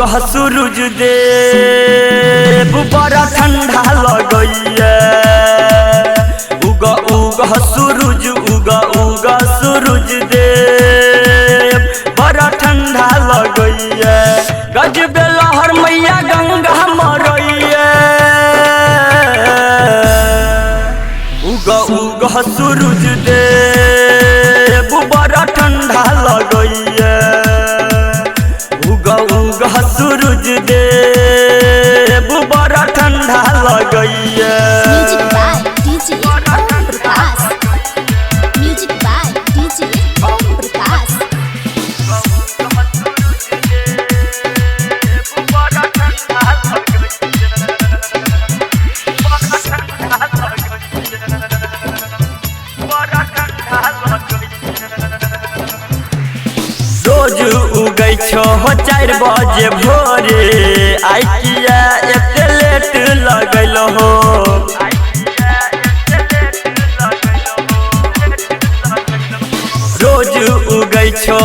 सूरज देव बड़ा ठंडा लगैया। उगा सूरज उगा सूरज देव बड़ा ठंडा लगैया। गजबे लहर मैया गंगा मरैया। उगा सूरज देव बड़ा ठंडा लगैया। उगा सूरज देव बड़ा ठंडा लगैया। रोज उगै छो 4 बजे भोरे। आई किया एते लेट लगल हो। रोज उगै छो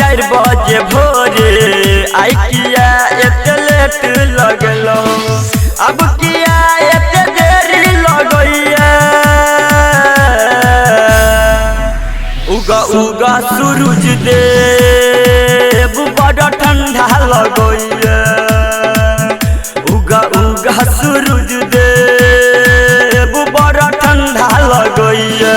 4 बजे भोरे। आई किया एते लेट लगल हो। अब किया एते देरी लगैया। उगा सूरज देव बड़ा ठंडा लगैया। उगा सूरज देव बड़ा ठंडा लगैया।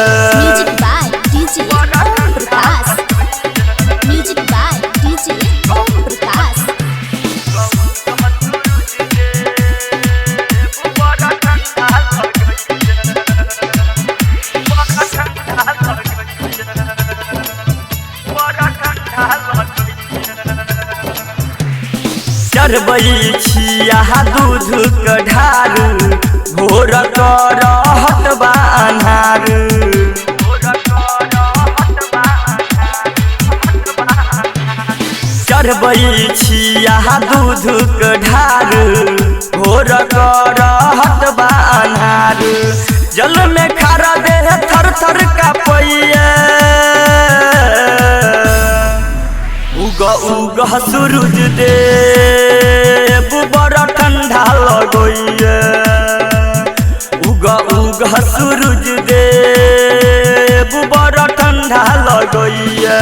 चरबै छिया दूध कढ़ारू। भोर कर हटबा अन्हार। चरबै छिया दूध कढ़ारू। भोर कर हटबा अन्हार। जल में खारा देह थर थर कांपैया। उगा सूरज देव बड़ा ठंडा लगैया। उगा सूरज देव बड़ा ठंडा लगैया।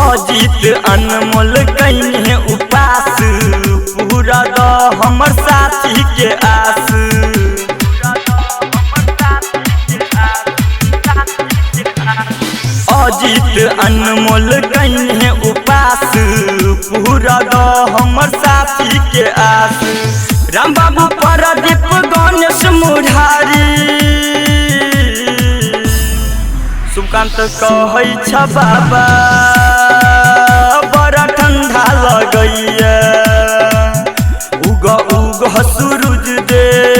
अजीत अनमोल कहीं उपास। पूरा द हमर साथी के आस। अजीत अनमोल कहीं उपास। पूरा द हमर साथी के आस। राम बाबू प्रदीप गणेश मुरारी। सुकांत कहै छ बाबा बड़ा ठंडा लगैया। उगा सूरज देव